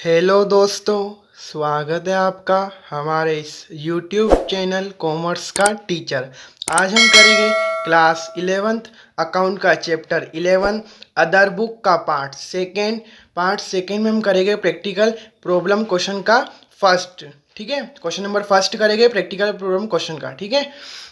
Hello दोस्तों, स्वागत है आपका हमारे इस YouTube चैनल कॉमर्स का टीचर। आज हम करेंगे क्लास 11th अकाउंट का चैप्टर 11 अदर बुक का पार्ट सेकेंड में हम करेंगे प्रैक्टिकल प्रॉब्लम क्वेश्चन का फर्स्ट। ठीक है, क्वेश्चन नंबर फर्स्ट करेंगे प्रैक्टिकल प्रॉब्लम क्वेश्चन का। ठीक है,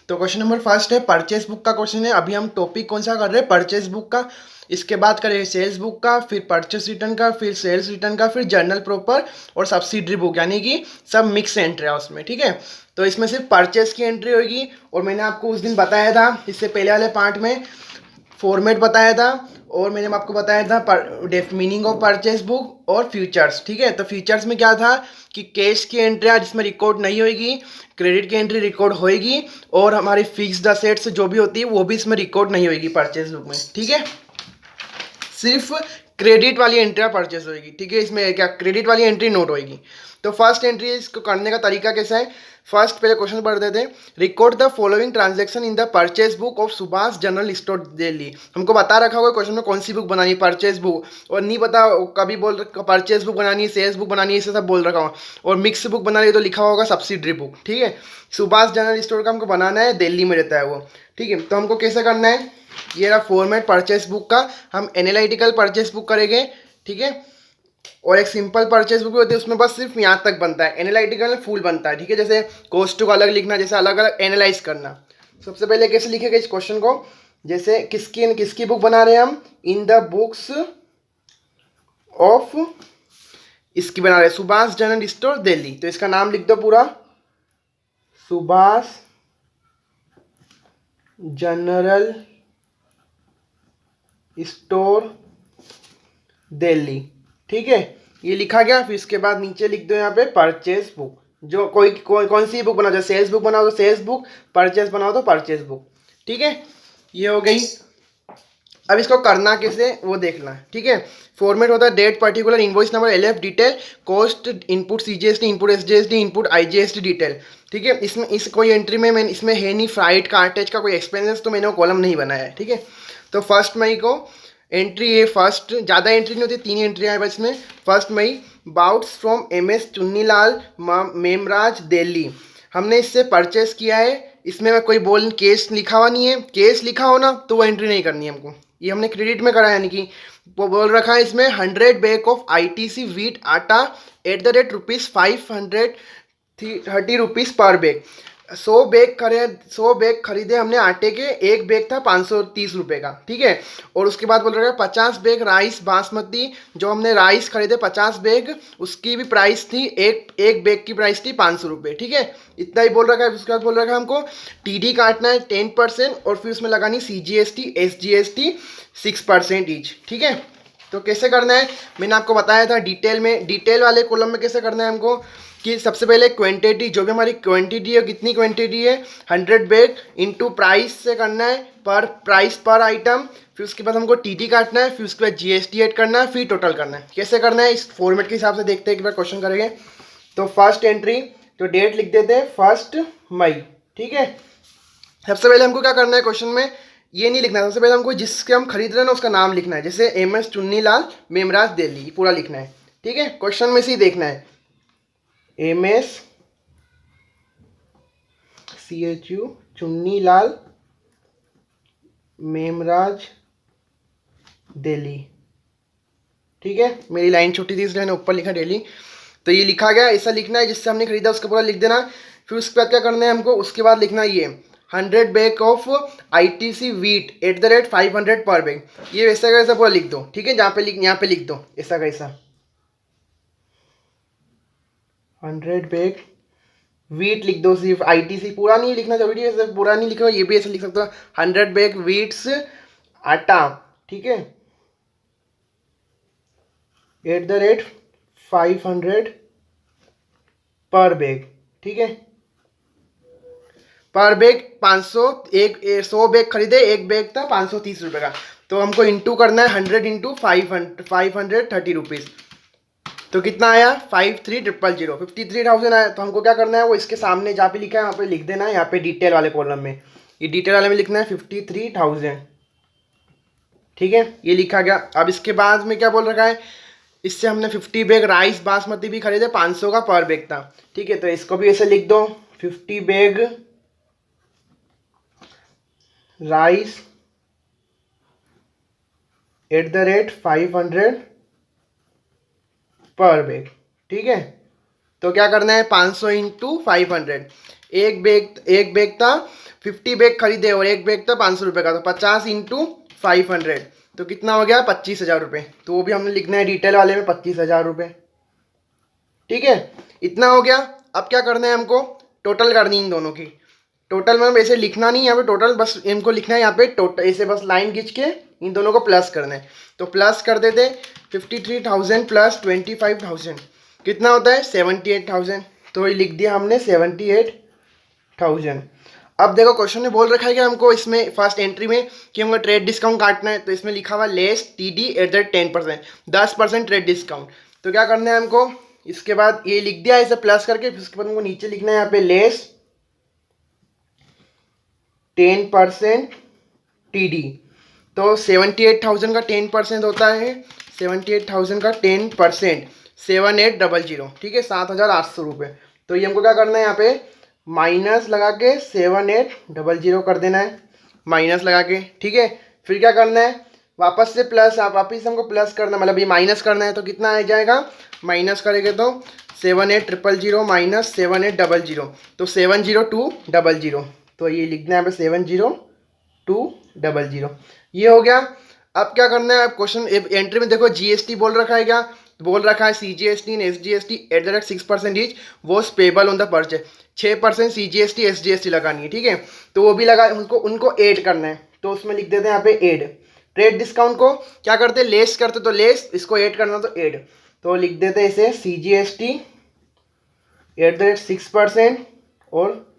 तो क्वेश्चन नंबर फर्स्ट है परचेस बुक का क्वेश्चन है। अभी हम टॉपिक कौन सा कर रहे हैं? परचेस बुक का। इसके बाद करेंगे सेल्स बुक का, फिर परचेस रिटर्न का, फिर सेल्स रिटर्न का, फिर जर्नल प्रॉपर और सब्सिडरी बुक, यानी कि सब मिक्स एंट्री है उसमें। ठीक है, तो इसमें सिर्फ परचेस की एंट्री होगी। और मैंने आपको उस दिन बताया था, इससे पहले वाले पार्ट में फॉर्मेट बताया था, और मैंने आपको बताया था मीनिंग ऑफ परचेस बुक और फ्यूचर्स। ठीक है, तो फ्यूचर्स में क्या था कि कैश की एंट्री जिसमें रिकॉर्ड नहीं होगी, क्रेडिट की एंट्री रिकॉर्ड होएगी, और हमारी फिक्स्ड असेट्स जो भी होती है वो भी इसमें रिकॉर्ड नहीं होगी परचेस बुक में। ठीक है, सिर्फ क्रेडिट वाली एंट्री परचेस होगी। ठीक है, इसमें क्या क्रेडिट वाली एंट्री नोट होगी। तो फर्स्ट एंट्री इसको करने का तरीका कैसा है? फर्स्ट पहले क्वेश्चन पढ़ देते हैं। Record the following transaction in the purchase book of Subhash general store Delhi. हमको बता रखा होगा क्वेश्चन में कौन सी बुक बनानी है, परचेस बुक, और नहीं पता कभी बोल परचेस बुक बनानी है, सेल्स बुक बनानी है, इसे सब बोल रखा हूँ। और मिक्स बुक बनानी है तो लिखा होगा सब्सिडरी बुक। ठीक है, सुभाष जनरल स्टोर का हमको बनाना है, दिल्ली में रहता है वो। ठीक है, तो हमको कैसे करना है? ये रहा फॉर्मेट परचेस बुक का। हम एनालिटिकल परचेस बुक करेंगे। ठीक है, और एक सिंपल परचेस बुक होती है उसमें बस सिर्फ यहाँ तक बनता है, एनालिटिकल में फुल बनता है। ठीक है, जैसे कॉस्ट को अलग लिखना, जैसे अलग अलग एनालाइज करना। सबसे पहले कैसे लिखेगा इस क्वेश्चन को? जैसे किसकी बुक बना रहे हैं हम? इन द बुक्स ऑफ, इसकी बना रहे हैं सुभाष जनरल स्टोर दिल्ली। तो इसका नाम लिख दो पूरा, सुभाष जनरल स्टोर दिल्ली। ठीक है, ये लिखा गया। फिर इसके बाद नीचे लिख दो यहाँ पे परचेस बुक। जो कौन सी बुक बनाओ, जैसे सेल्स बुक बनाओ तो सेल्स बुक, परचेस बनाओ तो परचेस बुक। ठीक है, ये हो गई। अब इसको करना कैसे वो देखना है। ठीक है, फॉर्मेट होता है date, particular, invoice number, LF, detail, cost, input CGST, input SGST, input IGST, detail. ठीक है, इसमें इस कोई एंट्री में मैंने इसमें है नहीं फ्राइट कार्टेज का कोई एक्सपेंसेस, तो मैंने वो कॉलम नहीं बनाया है। ठीक है, तो फर्स्ट मई को एंट्री है, फर्स्ट ज़्यादा एंट्री नहीं होती, 3 एंट्री है बस में। First May bought from MS Chunnilal Memraj Delhi. हमने इससे परचेस किया है। इसमें मैं कोई बोल केस लिखा हुआ नहीं है, केस लिखा हो ना तो वो एंट्री नहीं करनी है हमको। ये हमने क्रेडिट में करा है, यानी कि वो बोल रखा है इसमें 100 बैग ऑफ आईटीसी वीट आटा एट द रेट ₹530 पर बैग। 100 बैग खरीदे हमने आटे के, एक बैग था 530 रुपये का। ठीक है, और उसके बाद बोल रहा है 50 बैग राइस बासमती, जो हमने राइस खरीदे 50 बैग, उसकी भी प्राइस थी, एक बैग की प्राइस थी 500 रुपये। ठीक है, इतना ही बोल रखा है। उसके बाद बोल रखा है हमको टीडी काटना है 10%, और फिर उसमें लगानी सीजीएसटी एसजीएसटी 6% ईच। ठीक है, तो कैसे करना है मैंने आपको बताया था डिटेल में। डिटेल वाले कॉलम में कैसे करना है हमको कि सबसे पहले क्वांटिटी, जो भी हमारी क्वांटिटी है, कितनी क्वांटिटी है 100 बैग इंटू प्राइस से करना है, पर प्राइस पर आइटम। फिर उसके बाद हमको टीटी काटना है, फिर उसके बाद जीएसटी ऐड करना है, फिर टोटल करना है। कैसे करना है इस फॉर्मेट के हिसाब से देखते हैं, एक बार क्वेश्चन करेंगे। तो फर्स्ट एंट्री, तो डेट लिख देते हैं 1 मई। ठीक है, सबसे पहले हमको क्या करना है क्वेश्चन में, ये नहीं लिखना है। सबसे पहले हमको जिसके हम खरीद रहे हैं ना उसका नाम लिखना है, जैसे एमएस चुन्नीलाल मेमराज दिल्ली, पूरा लिखना है। ठीक है, क्वेश्चन में से ही देखना है एमएस CHU चुन्नीलाल मेमराज दिल्ली। ठीक है, मेरी लाइन छोटी थी इसलिए मैंने ऊपर लिखा दिल्ली। तो ये लिखा गया, ऐसा लिखना है जिससे हमने खरीदा उसका पूरा लिख देना। फिर उसके बाद क्या करना है हमको, उसके बाद लिखना ये 100 bag of ITC wheat at the rate 500 पर बैग। ये वैसा का वैसा पूरा लिख दो। ठीक है, यहाँ पे लिख दो ऐसा कैसा 100 बैग वीट लिख दो, सिर्फ आईटीसी पूरा नहीं लिखना जरूरी है, सिर्फ पूरा नहीं लिखना, ये भी ऐसे लिख सकते हो 100 बैग वीट्स आटा। ठीक है, एट द रेट 500 पर बैग। ठीक है, पर बैग 500, 100 बैग खरीदे, एक बैग था 530 रुपये का, तो हमको इंटू करना है 100 इंटू 530 रुपीज़। तो कितना आया 53,000, 53,000 आया। तो हमको क्या करना है, वो इसके सामने जहाँ पे लिखा है वहाँ पे लिख देना है, यहाँ पे डिटेल वाले कॉलम में, ये डिटेल वाले में लिखना है 53,000। ठीक है, ये लिखा गया। अब इसके बाद में क्या बोल रखा है, इससे हमने 50 बैग राइस बासमती भी खरीदे, 500 का पर बैग था। ठीक है, तो इसको भी ऐसे लिख दो, 50 बैग राइस @500 पर बैग। ठीक है, तो क्या करना है, 500 इंटू 500। एक बैग था 50 बैग खरीदे और एक बैग था 500 रुपये का, तो 50 इंटू 500 तो कितना हो गया, 25,000 रुपये। तो वो भी हमने लिखना है डिटेल वाले में, 25,000 रुपये। ठीक है, इतना हो गया। अब क्या करना है हमको, टोटल करनी इन दोनों की। टोटल मतलब ऐसे लिखना नहीं यहाँ पे टोटल, बस इनको लिखना है यहाँ पे टोटल, ऐसे बस लाइन खींच के इन दोनों को प्लस करना है। तो प्लस कर देते, 53,000 प्लस 25,000 कितना होता है, 78,000। तो ये लिख दिया हमने 78,000। अब देखो क्वेश्चन में बोल रखा है कि हमको इसमें फर्स्ट एंट्री में कि हमको ट्रेड डिस्काउंट काटना है, तो इसमें लिखा हुआ लेस TD @10%, 10% ट्रेड डिस्काउंट। तो क्या करना है हमको, इसके बाद ये लिख दिया इसे प्लस करके, फिर उसके बाद हमको नीचे लिखना है यहाँ पे लेस 10% TD। तो 78,000 का 10% होता है, 78,000 का 10% 7800। ठीक है, 7,800 रुपये। तो ये हमको क्या करना है, यहाँ पे माइनस लगा के 7800 कर देना है, माइनस लगा के। ठीक है, फिर क्या करना है, वापस से प्लस, आप वापस हमको प्लस करना, मतलब ये माइनस करना है। तो कितना आ जाएगा, माइनस करेंगे तो 7800 माइनस 7800, तो 70200। तो ये लिखना है यहाँ पे 70200, ये हो गया। अब क्या करना है, क्वेश्चन एंट्री में देखो GST बोल रखा है, क्या बोल रखा है, CGST and SGST @6% each was payable on the purchase. 6% CGST SGST लगानी है। ठीक है, तो वो भी लगा, उनको ऐड करना है। तो उसमें लिख देते हैं यहाँ पे ऐड। ट्रेड डिस्काउंट को क्या करते, लेस करते, तो लेस, इसको ऐड करना तो ऐड। तो लिख देते हैं इसे CGST @6% और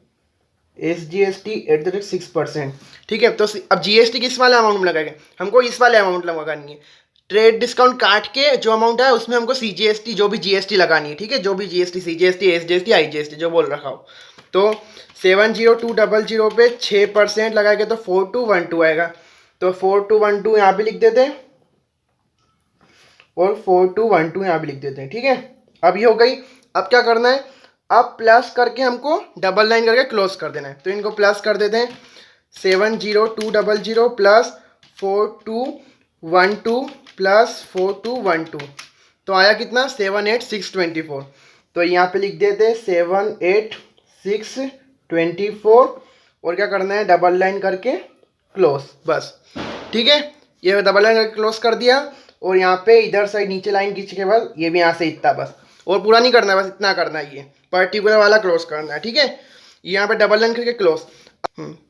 SGST @6%। ठीक है, तो अब GST किस वाले अमाउंट में लगाएंगे, हमको इस वाले अमाउंट में लगानी है। ट्रेड डिस्काउंट काट के जो अमाउंट है उसमें हमको CGST जो भी GST लगानी है। ठीक है, जो भी GST, CGST, SGST, IGST जो बोल रखा हो। तो 70200 पे 6% लगाएंगे तो 4212 आएगा। तो 4212 यहाँ पे लिख देते हैं और 4212 यहाँ पे लिख देते हैं। ठीक है, अब ये हो गई। अब क्या करना है, अब प्लस करके हमको डबल लाइन करके क्लोज कर देना है। तो इनको प्लस कर देते हैं, 70200 प्लस 4212 प्लस 4212, तो आया कितना, 78624। तो यहाँ पे लिख देते 78624 और क्या करना है, डबल लाइन करके क्लोज, बस। ठीक है, ये डबल लाइन करके क्लोज कर दिया। और यहाँ पे इधर साइड नीचे लाइन खींच के बाद ये भी यहाँ से इतना, बस, और पूरा नहीं करना है, बस इतना करना है, ये पर्टिकुलर वाला क्लोज करना है। ठीक है, यहाँ पे डबल लाइन करके क्लोज।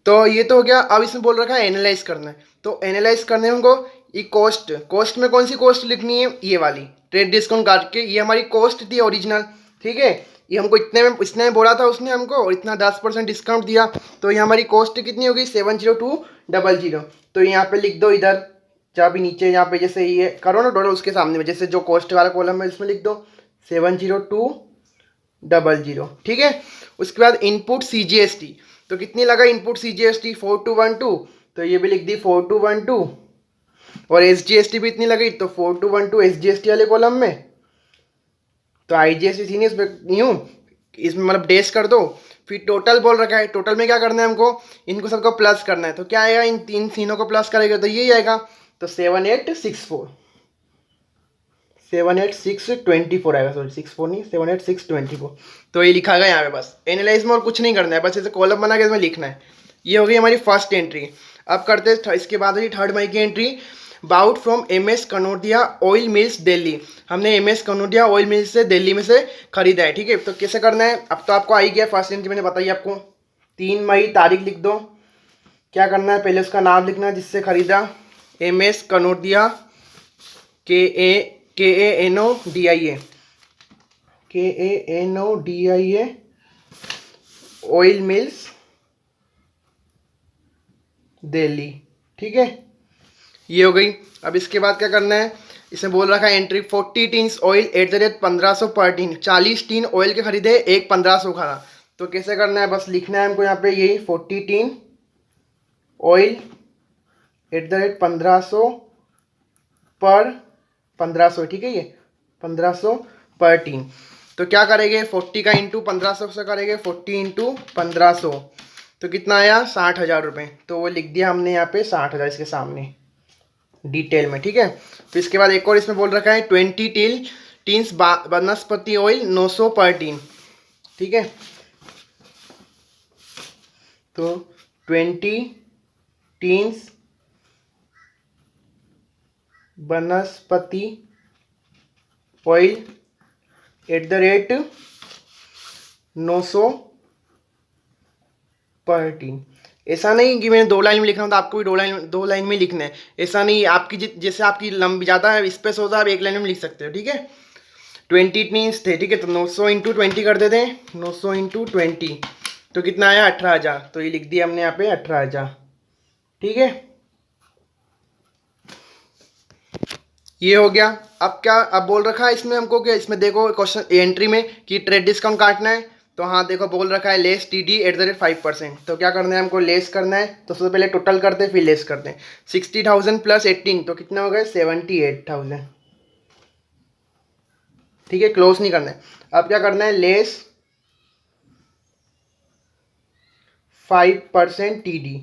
तो ये तो हो गया। अब इसमें बोल रखा है एनालाइज करना है। तो एनालाइज करने में हमको ये कॉस्ट में कौन सी कॉस्ट लिखनी है, ये वाली ट्रेड डिस्काउंट काट के, ये हमारी कॉस्ट थी ओरिजिनल। ठीक है, ये हमको इसने में बोला था उसने हमको, और इतना 10% डिस्काउंट दिया। तो ये हमारी कॉस्ट कितनी होगी, 70200। तो यहाँ पे लिख दो, इधर जहाँ भी नीचे यहाँ पे जैसे ये करो ना टोटल, उसके सामने में जैसे जो कॉस्ट वाला कॉलम है इसमें लिख दो 70200। ठीक है, उसके बाद इनपुट CGST, तो कितनी लगा इनपुट CGST, 4212। तो ये भी लिख दी 4212, और SGST भी इतनी लगी, तो 4212 SGST वाले कॉलम में। तो IGST थी नहीं, इसमें मतलब डैश कर दो। फिर टोटल बोल रखा है, टोटल में क्या करना है हमको, इनको सबको प्लस करना है। तो क्या आएगा, इन तीनों को प्लस करेगा तो यही आएगा। तो 78624 आएगा, सॉरी 64 नहीं, 78624। तो ये लिखा गया यहाँ पे, बस एनालाइज में और कुछ नहीं करना है, बस ऐसे कॉलम बना के इसमें लिखना है। ये हो गई हमारी फर्स्ट एंट्री। अब करते हैं इसके बाद है 3rd मई की entry, bought from MS Kanodia oil mills Delhi. हमने MS कनौजिया ऑयल मिल्स से दिल्ली में से खरीदा है। ठीक है, तो कैसे करना है, अब तो आपको आ ही गया, फर्स्ट एंट्री मैंने बताई आपको। 3 मई तारीख लिख दो। क्या करना है, पहले उसका नाम लिखना है जिससे खरीदा, MS Kanaujia, KANODIA oil mills Delhi. ठीक है, ये हो गई। अब इसके बाद क्या करना है, इसमें बोल रखा है एंट्री 40 टीन्स ऑयल @1500 पर टीन। 40 टीन ऑयल के खरीदे, एक 1500 खा। तो कैसे करना है, बस लिखना है हमको यहाँ पे यही 40 टीन ऑयल @1500 पर 1500। ठीक है, ये 1500 पर टीम। तो क्या करेंगे, 40 का इंटू 1500 से करेंगे, 40 इंटू 1500 तो कितना आया, 60,000 रुपये। तो वो लिख दिया हमने यहाँ पे 60,000 इसके सामने डिटेल में, ठीक है। तो इसके बाद एक और इसमें बोल रखा है 20 टीन्स वनस्पति ऑयल 900 पर टीन, ठीक है। तो 20 टीन्स वनस्पति ऑयल @900 पर टीन। ऐसा नहीं कि मैंने 2 लाइन में लिखना हो तो आपको भी दो लाइन में लिखना है, ऐसा नहीं। आपकी जैसे आपकी लंबी ज़्यादा स्पेस होता है, आप 1 लाइन में लिख सकते हो, ठीक है। 20 टीन्स थे, ठीक है। तो 900 इंटू 20 कर देते हैं, 900 इंटू 20 तो कितना आया, 18,000। तो ये लिख दिया हमने यहाँ पे 18,000, ठीक है। ये हो गया। अब क्या, अब बोल रखा है इसमें हमको कि इसमें देखो क्वेश्चन एंट्री में कि ट्रेड डिस्काउंट काटना है। तो हाँ देखो बोल रखा है लेस TD @5%। तो क्या करना है हमको, लेस करना है। तो सबसे पहले टोटल करते हैं फिर लेस करते हैं। 60,000 प्लस 18 तो कितना हो गए, 78,000, ठीक है। क्लोज नहीं करना है। अब क्या करना है, लेस 5% TD।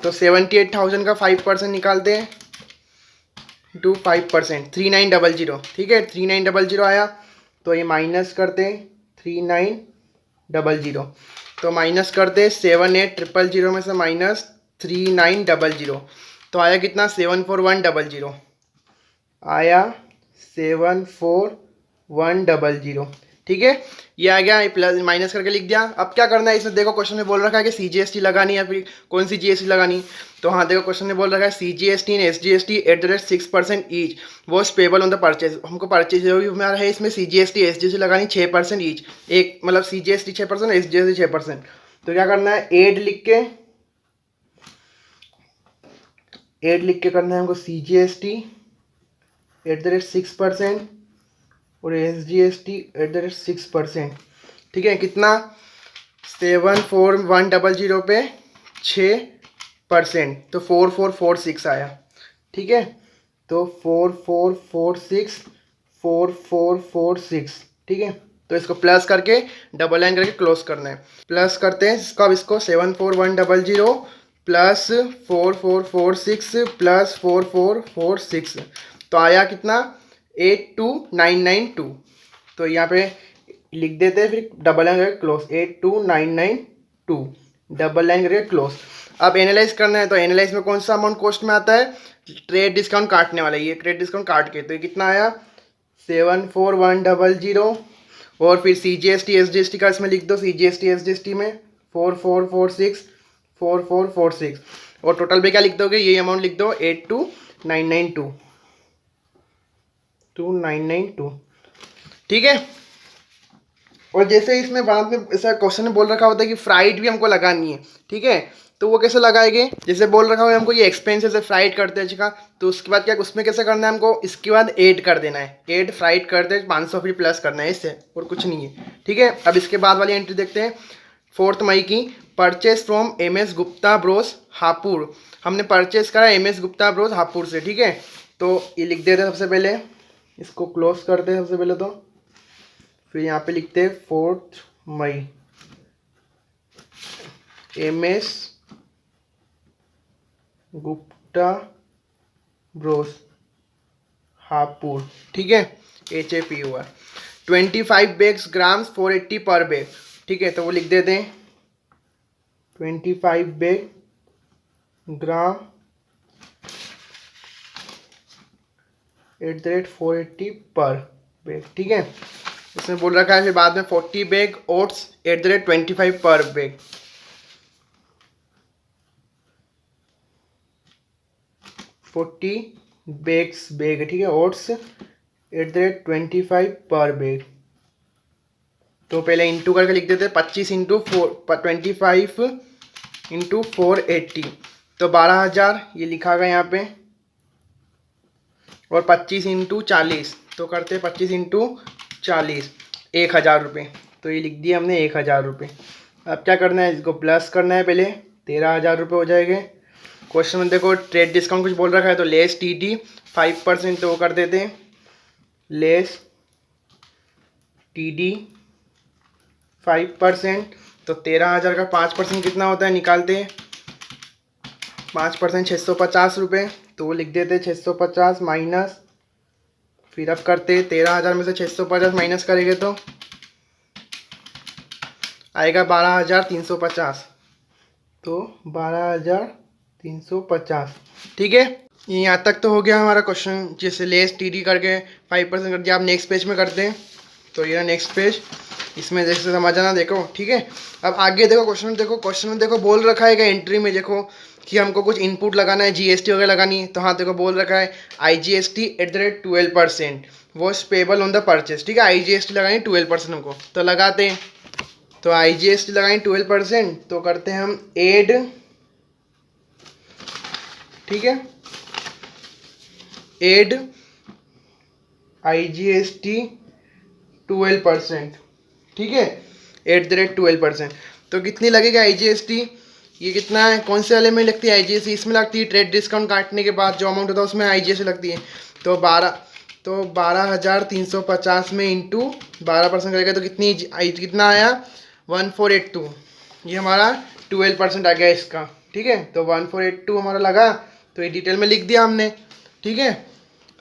तो 78,000 का 5% निकालते हैं टू 5%, 3900, ठीक है। 3900 आया। तो ये माइनस करते हैं 3900, तो माइनस करते 78,000 में से माइनस 3900 तो आया कितना, 74100 आया, 74100, ठीक है। ये आ गया, प्लस माइनस करके लिख दिया। अब क्या करना है इसमें, देखो क्वेश्चन में बोल रखा है कि CGST लगानी है, फिर कौन सी GST लगानी। तो हाँ देखो क्वेश्चन में बोल रखा है CGST and SGST @6% each was payable on the purchase. हमको परचेज जो भी हमारा है इसमें CGST SGST लगानी 6% ईच, एक मतलब CGST 6% SGST 6%। तो क्या करना है, एड लिख के करना है हमको CGST @6% और SGST @6%, ठीक है। कितना, 74100 पे 6%, तो 4446 आया, ठीक है। तो 4446, ठीक है। तो इसको प्लस करके डबल लाइन करके क्लोज करना है। प्लस करते हैं इसको, अब इसको 74100 प्लस 4446 प्लस 4446 तो आया कितना, 82992। तो यहाँ पे लिख देते हैं, फिर डबल लाइन करके क्लोज, 82992 डबल लाइन करके क्लोज। अब एनालाइज करना है। तो एनालाइज में कौन सा अमाउंट कॉस्ट में आता है, ट्रेड डिस्काउंट काटने वाला है। ये ट्रेड डिस्काउंट काट के तो ये कितना आया, 74100 और फिर CGST SGST का इसमें लिख दो, CGST SGST में 4446 और टोटल पे क्या लिख दोगे, ये अमाउंट लिख दो 82992, ठीक है। और जैसे इसमें बाद में ऐसा क्वेश्चन में बोल रखा होता है कि फ्राइट भी हमको लगानी है, ठीक है। तो वो कैसे लगाएंगे, जैसे बोल रखा हो हमको ये एक्सपेंसेस है, फ्राइट करते हैं का। तो उसके बाद क्या, उसमें कैसे करना है हमको, इसके बाद ऐड कर देना है, ऐड फ्राइट कर दे 500 फिर प्लस करना है, इससे और कुछ नहीं है, ठीक है। अब इसके बाद वाली एंट्री देखते हैं, 4 मई की। Purchase from MS Gupta Bros Hapur. हमने परचेज करा MS गुप्ता ब्रोस हापुड़ से, ठीक है। तो ये लिख देते हैं सबसे पहले, इसको क्लोज करते हैं सबसे पहले। तो फिर यहाँ पे लिखते हैं 4 मई MS गुप्ता ब्रोस हापुड़, ठीक है, HAPUR। 25 बैग्स ग्राम्स 480 पर बैग, ठीक है। तो वो लिख देते हैं 25 बैग ग्राम @480 पर बैग, ठीक है। इसमें बोल रखा है फिर बाद में 40 बैग ओट्स @25 पर बैग, 40 बैग, ठीक है, ओट्स @25 पर बैग। तो पहले इंटू करके लिख देते हैं, 25 इंटू 25 इंटू 480 तो 12,000 ये लिखा गया यहाँ पे। और 25 इंटू 40 तो करते 25 इंटू 40 1,000 रुपये। तो ये लिख दिया हमने 1,000 रुपये। अब क्या करना है, इसको प्लस करना है पहले, 13,000 रुपये हो जाएंगे। क्वेश्चन में देखो ट्रेड डिस्काउंट कुछ बोल रखा है, तो लेस TD 5% तो वो कर देते हैं, लेस TD 5%, तो 13,000 का 5% कितना होता है निकालते हैं। 5% 650 रुपये, तो वो लिख देते 650 माइनस, फिर अब करते 13,000 में से 650 माइनस करेंगे तो आएगा 12,350, तो 12,350। ठीक है, यहाँ तक तो हो गया हमारा क्वेश्चन। जैसे लेस TD करके 5% कर दिया। आप नेक्स्ट पेज में करते हैं, तो ये नेक्स्ट पेज, इसमें जैसे समझना देखो। ठीक है, अब आगे देखो क्वेश्चन, देखो क्वेश्चन में देखो बोल रखा है एंट्री में देखो कि हमको कुछ इनपुट लगाना है, GST वगैरह लगानी है। तो हाँ देखो बोल रखा है IGST @ 12% was payable on the purchase. ठीक है, IGST लगानी 12% हमको, तो लगाते हैं। तो IGST लगाएं 12%, तो करते हैं हम एड। ठीक है, एड IGST 12%। ठीक है, @ 12%, तो कितनी लगेगा IGST, ये कितना है, कौन से वाले में लगती है IGST, इसमें लगती है ट्रेड डिस्काउंट काटने के बाद जो अमाउंट होता है उसमें IGST लगती है। तो 12,350 में इंटू 12% करेगा तो कितना आया 1482। ये हमारा 12% आ गया इसका। ठीक है, तो 1482 हमारा लगा, तो ये डिटेल में लिख दिया हमने। ठीक है,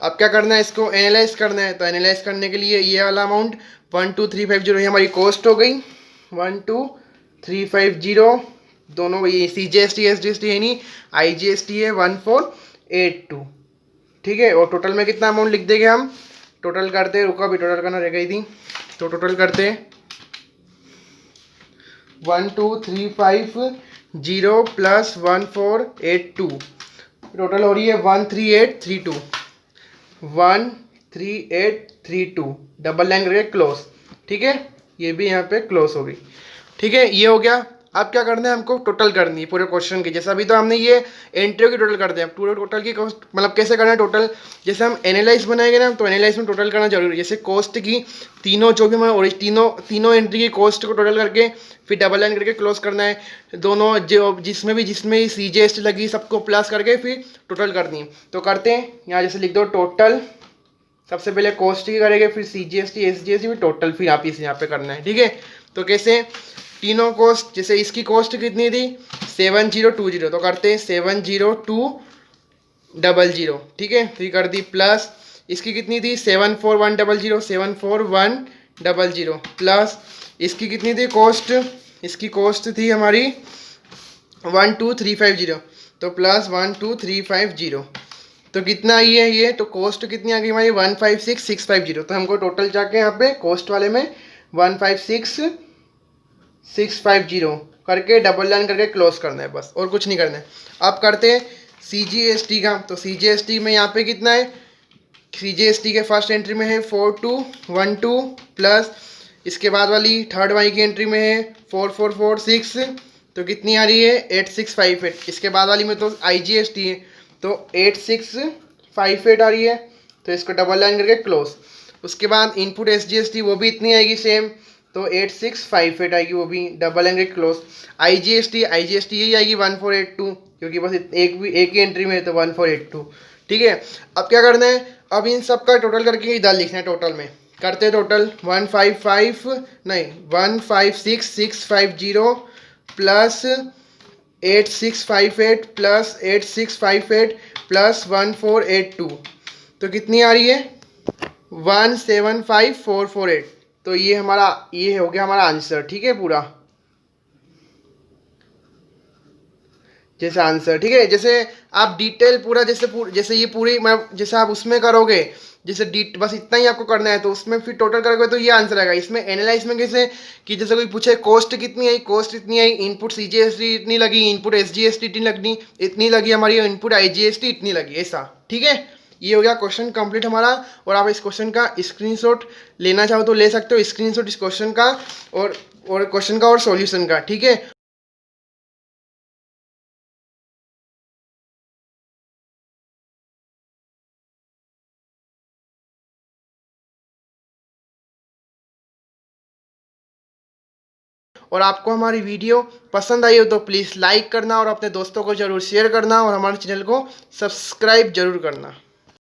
अब क्या करना है, इसको एनालाइज करना है। तो एनालाइज करने के लिए ये वाला अमाउंट 12,350 ये हमारी कॉस्ट हो गई। 12,350 दोनों, ये CGST SGST है नहीं, IGST है 1482। ठीक है, और टोटल में कितना अमाउंट लिख देंगे हम, टोटल करते, रुको अभी टोटल करना रह गई थी, तो टोटल करते 12,350 प्लस 1482, टोटल हो रही है 13832। 13832 डबल लाइन करके क्लोज। ठीक है, ये भी यहाँ पे क्लोज हो गई। ठीक है, ये हो गया। अब क्या करना है, हमको टोटल करनी है पूरे क्वेश्चन की। जैसा अभी तो हमने ये एंट्रियों की टोटल करते हैं, पूरे टोटल की कॉस्ट मतलब कैसे करना है टोटल। जैसे हम एनालाइज बनाएंगे ना, तो एनालाइज में टोटल करना जरूरी है। जैसे कॉस्ट की तीनों जो भी हमारे तीनों एंट्री की कॉस्ट को टोटल करके फिर डबल लाइन करके क्लोज करना है। दोनों जो जिसमें CGST लगी सबको प्लस करके फिर टोटल करनी है। तो करते हैं, यहाँ जैसे लिख दो टोटल, सबसे पहले कॉस्ट की करेंगे, फिर CGST SGST फिर टोटल, फिर आप इसे यहाँ पे करना है। ठीक है, तो कैसे तीनों कॉस्ट, जैसे इसकी कॉस्ट कितनी थी 7020, तो करते हैं 70200। ठीक है, फिर कर दी प्लस, इसकी कितनी थी 74100, 74100 प्लस इसकी कितनी थी कॉस्ट, इसकी कॉस्ट थी हमारी 12350, तो प्लस 12350, तो कितना आई है ये, तो कॉस्ट कितनी आ गई हमारी 156650। तो हमको टोटल जाके यहाँ पे कॉस्ट वाले में 156650 करके डबल लाइन करके क्लोज करना है बस, और कुछ नहीं करना है। अब करते हैं CGST का। तो CGST में यहाँ पे कितना है, CGST के फर्स्ट एंट्री में है 4212 प्लस इसके बाद वाली थर्ड वाई की एंट्री में है 4446, तो कितनी आ रही है 8658। इसके बाद वाली में तो IGST है, तो 8658 आ रही है, तो इसको डबल लाइन करके क्लोज। उसके बाद इनपुट SGST वो भी इतनी आएगी सेम, तो 8658 आएगी, वो भी डबल लाइन करके क्लोज। IGST यही आएगी 1482, क्योंकि बस एक ही एंट्री में है तो 1482। ठीक है, अब क्या करना है, अब इन सब का टोटल करके इधर लिखना है। टोटल में करते टोटल 156,650 प्लस 8658 प्लस 8658 प्लस 1482, तो कितनी आ रही है 175448। तो ये हो गया हमारा आंसर। ठीक है, पूरा जैसे आंसर। ठीक है, जैसे आप डिटेल पूरा जैसे ये पूरी जैसे आप उसमें करोगे, जैसे बस इतना ही आपको करना है, तो उसमें फिर टोटल करोगे तो ये आंसर आएगा। इसमें एनालाइज में कैसे कि जैसे कोई पूछे कॉस्ट कितनी आई, कॉस्ट इतनी आई, इनपुट CGST इतनी लगी, इनपुट SGST इतनी लगी हमारी, इनपुट IGST इतनी लगी, ऐसा। ठीक है, ये हो गया क्वेश्चन कंप्लीट हमारा। और आप इस क्वेश्चन का स्क्रीनशॉट लेना चाहो तो ले सकते हो, स्क्रीनशॉट इस क्वेश्चन का और क्वेश्चन का और सॉल्यूशन का। ठीक है, और आपको हमारी वीडियो पसंद आई हो तो प्लीज़ लाइक करना और अपने दोस्तों को ज़रूर शेयर करना और हमारे चैनल को सब्सक्राइब जरूर करना।